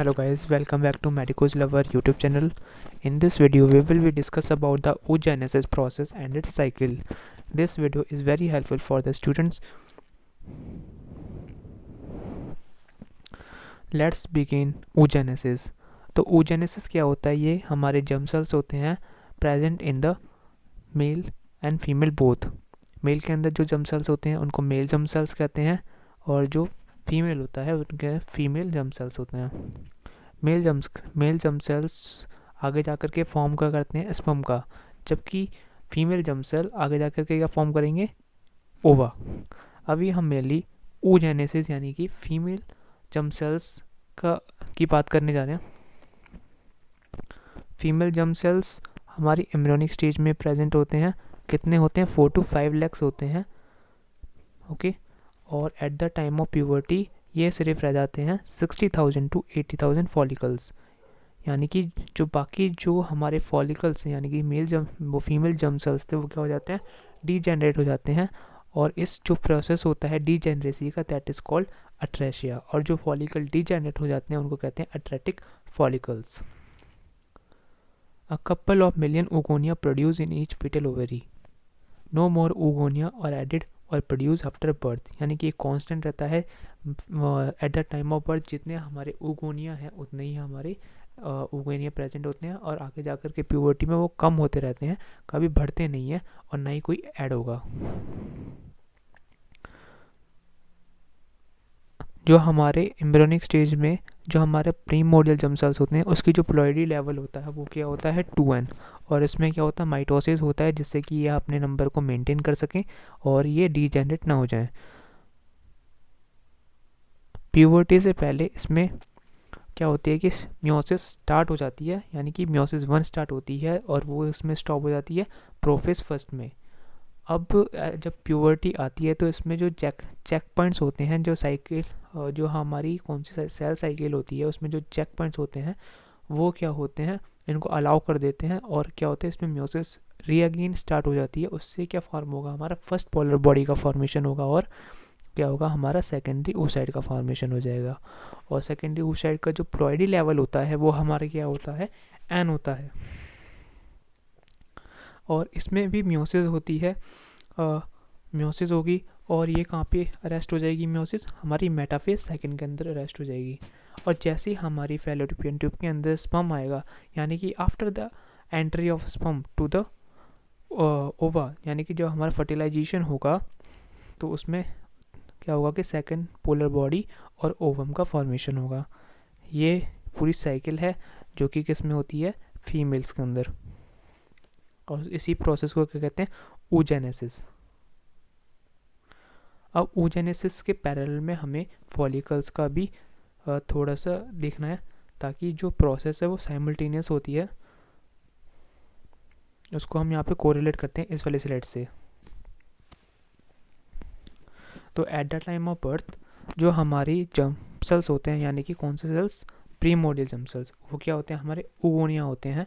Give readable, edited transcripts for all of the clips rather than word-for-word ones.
Hello guys, welcome back to Medico's Lover YouTube channel. In this video, we will be discuss about the oogenesis process and its cycle. This video is very helpful for the students. Let's begin oogenesis. तो oogenesis क्या होता है? ये हमारे germ cells होते हैं present in the male and female both. Male के अंदर जो जर्म सेल्स होते हैं उनको मेल जर्म सेल्स कहते हैं और जो फीमेल होता है उनके फीमेल जर्म सेल्स होते हैं. मेल जर्म सेल्स आगे जाकर के फॉर्म क्या करते हैं? स्पर्म का. जबकि फीमेल जर्म सेल आगे जाकर के क्या फॉर्म करेंगे? ओवा. अभी हम मेनली oogenesis यानी कि फीमेल जर्म सेल्स की बात करने जा रहे हैं. फीमेल जर्म सेल्स हमारी एम्ब्रियोनिक स्टेज में प्रेजेंट होते हैं. कितने होते हैं? 4 to 5 lakhs होते हैं. ओके. और eight the time of puberty ये सिर्फ रह जाते हैं 60,000 to 80,000 फॉलिकल्स. यानी कि जो हमारे फॉलिकल्स हैं यानी कि वो फीमेल जर्म सेल्स थे वो क्या हो जाते हैं? डीजेनरेट हो जाते हैं. और इस जो प्रोसेस होता है डीजेनरेसी का दैट इज कॉल्ड अट्रेशिया. और जो फॉलिकल डीजेनरेट हो जाते हैं उनको कहते हैं atretic follicles. A couple of million oogonia produce in each fetal ovary. No more oogonia are added or produce after birth. यानी कि ये कांस्टेंट रहता है at the time of birth. जितने हमारे oogonia हैं उतने ही हमारे oogonia प्रेजेंट होते हैं और आगे जाकर के प्यूबर्टी में वो कम होते रहते हैं, कभी बढ़ते नहीं हैं और ना ही कोई ऐड होगा. जो हमारे एम्ब्रियोनिक स्टेज में जो हमारे प्रीमोर्डियल जर्म सेल्स होते हैं उसकी जो प्लॉइडी लेवल होता है वो क्या होता है? 2n. और इसमें क्या होता है? माइटोसिस होता है जिससे कि ये अपने नंबर को मेंटेन कर सकें और ये डीजेनरेट ना हो जाएं. प्यूबर्टी से पहले इसमें क्या होती है कि मियोसिस स्टार्ट हो जाती है. यानी कि मियोसिस 1 स्टार्ट होती है और वो इसमें स्टॉप हो जाती है प्रोफेज फर्स्ट में. अब जब प्यूबर्टी आती है तो इसमें जो चेक पॉइंट्स होते हैं, जो साइकिल जो हमारी कौन सी सेल साइकिल होती है उसमें जो चेक पॉइंट्स होते हैं वो क्या होते हैं? इनको अलाउ कर देते हैं और क्या होता है इसमें मियोसिस री अगेन स्टार्ट हो जाती है. उससे क्या फॉर्म होगा? हमारा फर्स्ट पोलर बॉडी का फॉर्मेशन होगा और क्या होगा? हमारा सेकेंडरी oocyte का फॉर्मेशन हो जाएगा. और सेकेंडरी oocyte का जो प्लॉइडी लेवल होता है वो हमारा क्या होता है? n होता है. और इसमें भी मियोसिस होती है. मियोसिस होगी और ये कहाँ पे अरेस्ट हो जाएगी? मियोसिस हमारी मेटाफेज सेकंड के अंदर अरेस्ट हो जाएगी. और जैसे ही हमारी फैलोपियन ट्यूब के अंदर स्पर्म आएगा यानी कि after the entry of sperm to the ova, यानी कि जो हमारा फर्टिलाइजेशन होगा तो उसमें क्या होगा कि सेकंड पोलर बॉडी और ओवम का फॉर्मेशन होगा. ये पूरी साइकिल है जो कि किस में होती है? फीमेल्स के अंदर. और इसी प्रोसेस को क्या कहते हैं? oogenesis. अब oogenesis के पैरेलल में हमें फॉलिकल्स का भी थोड़ा सा देखना है ताकि जो प्रोसेस है वो साइमल्टेनियस होती है. उसको हम यहाँ पे कोरिलेट करते हैं इस वाले स्लाइड से. तो eight the time of birth जो हमारी जर्म सेल्स होते हैं यानी कि कौन से सेल्स? Primordial germ cells. वो क्या होते हैं? हमारे oogonia होते हैं.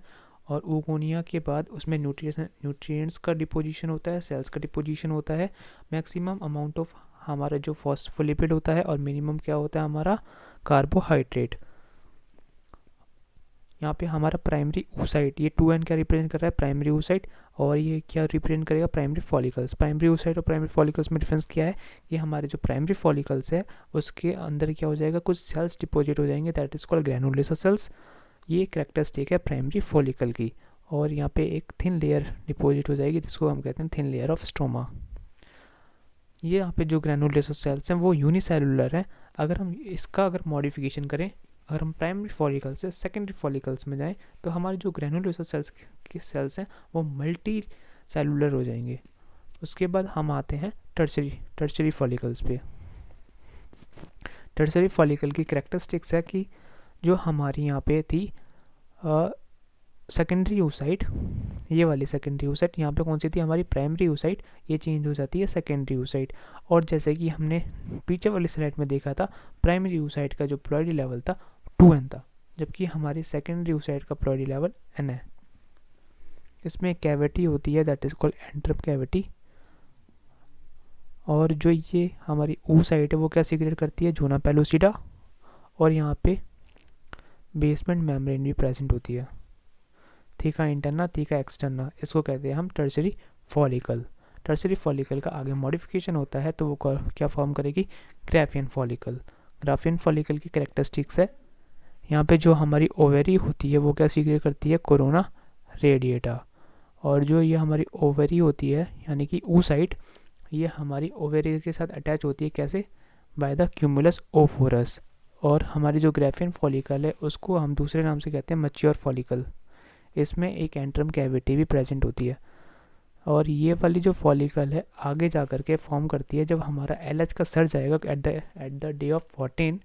और oogonia के बाद उसमें न्यूट्रिएंट्स का डिपोजिशन होता है, सेल्स का डिपोजिशन होता है. मैक्सिमम अमाउंट ऑफ हमारा जो फॉस्फोलिपिड होता है और मिनिमम क्या होता है? हमारा कार्बोहाइड्रेट. यहाँ पे हमारा प्राइमरी oocyte, ये 2n क्या रिप्रेजेंट कर रहा है? Primary oocyte. और ये क्या रिप्रेजेंट करेगा? Primary follicles. प्राइमरी oocyte और प्राइमरी फॉलिकल्स में डिफरेंस क्या है? ये हमारे जो प्राइमरी फॉलिकल्स है उसके अंदर क्या हो जाएगा? कुछ सेल्स डिपोजिट हो जाएंगे that is called granulosa cells. ये कैरेक्टरिस्टिक है प्राइमरी फॉलिकल की. और यहाँ पे एक थिन लेयर डिपोजिट हो जाएगी जिसको हम कहते हैं थिन लेयर ऑफ स्ट्रोमा. ये यहाँ पे जो ग्रैनुलोसा सेल्स हैं वो यूनिसेलुलर हैं. अगर हम इसका मॉडिफिकेशन करें, अगर हम प्राइमरी फॉलिकल से सेकेंडरी फॉलिकल्स में जाएं तो हमारे जो ग्रैनुलोसा सेल्स हैं वो मल्टी सेलुलर हो जाएंगे. उसके बाद हम आते हैं टर्शरी फॉलिकल्स पे. टर्शरी फॉलिकल की कैरेक्टरिस्टिक्स है कि जो हमारी यहाँ पे थी सेकेंडरी oocyte, ये वाली सेकेंडरी oocyte, यहाँ पे कौन सी थी? हमारी प्राइमरी oocyte. ये चेंज हो जाती है सेकेंडरी oocyte. और जैसे कि हमने पीछे वाली स्लाइड में देखा था प्राइमरी oocyte का जो प्लॉइडी लेवल था 2n था, जबकि हमारी सेकेंडरी oocyte का प्लॉइडी लेवल n है. इसमें कैविटी होती है दैट इज कॉल्ड एंट्रप कैविटी. और जो ये हमारी oocyte है वो क्या सीक्रेट करती है? Zona pellucida. और यहाँ पे बेसमेंट मेम्ब्रेन भी प्रेजेंट होती है, थीका इंटरना थीका एक्सटर्ना, इसको कहते हैं हम टर्शरी फॉलिकल। टर्शरी फॉलिकल का आगे मॉडिफिकेशन होता है तो वो क्या फॉर्म करेगी, ग्राफियन फॉलिकल। ग्राफियन फॉलिकल की कैरेक्टरिस्टिक्स है, यहाँ पे जो हमारी ओवेरी होती है वो क्या सीक्रेट करती है, कोरोना रेडिएटा। और जो ये हमारी ओवेरी होती है यानी कि oocyte, ये हमारी ओवेरी के साथ अटैच होती है कैसे, बाय द क्यूमुलस ओफोरस। और हमारी जो ग्राफियन फॉलिकल है उसको हम दूसरे नाम से कहते हैं मैच्योर फॉलिकल। इसमें एक एंट्रम कैविटी भी प्रेजेंट होती है। और ये वाली जो फॉलिकल है आगे जा कर के फॉर्म करती है जब हमारा एल का सर्ज आएगा एट द डे ऑफ 14,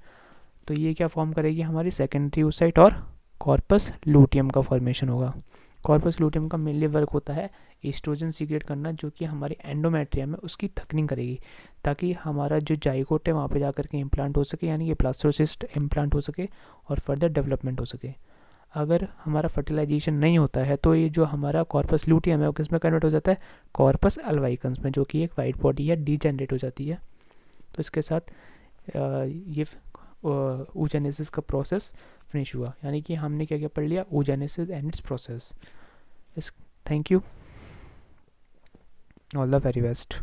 तो ये क्या फॉर्म करेगी, हमारी सेकेंडरी oocyte और कॉर्पस लूटियम का फॉर्मेशन होगा। कॉर्पस लूटियम का मेनली वर्क होता है ईस्ट्रोजन सीक्रेट करना, जो कि हमारे एंडोमेट्रियम है उसकी थकनिंग करेगी, ताकि हमारा जो जाइगोट है वहाँ पे जाकर के इम्प्लांट हो सके, यानी कि ब्लास्टोसिस्ट इम्प्लांट हो सके और फर्दर डेवलपमेंट हो सके। अगर हमारा फर्टिलाइजेशन नहीं होता है तो ये जो हमारा कॉर्पस लूटियम है वो किस में कन्वर्ट हो जाता है, कॉर्पस अल्वाइकन्स में, जो कि एक वाइट बॉडी है, डीजेनरेट हो जाती है। तो इसके साथ ये oogenesis का प्रोसेस फिनिश हुआ, यानी कि हमने क्या क्या पढ़ लिया, oogenesis and it's process. Thank you, all the very best.